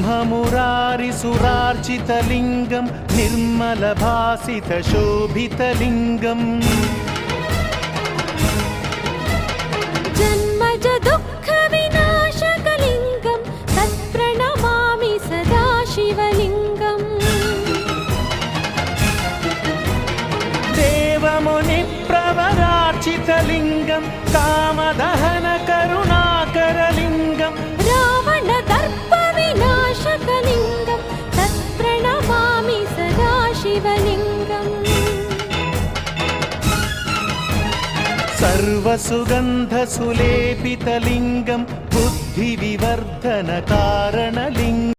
ब्रह्ममुरारिसुरार्चितलिङ्गं निर्मलभासितशोभितलिङ्गम् जन्मज दुःखविनाशकलिङ्गं तत्प्रणमामि सदा शिवलिङ्गम् देवमुनिप्रवरार्चितलिङ्गं कामदहनकरुणाकरलिङ्गम् रावणदर्पविनाशकलिङ्गं तत्प्रणमामि सदा शिवलिङ्गम् सर्वसुगन्धसुलेपितलिङ्गं बुद्धिविवर्धनकारणलिङ्गम्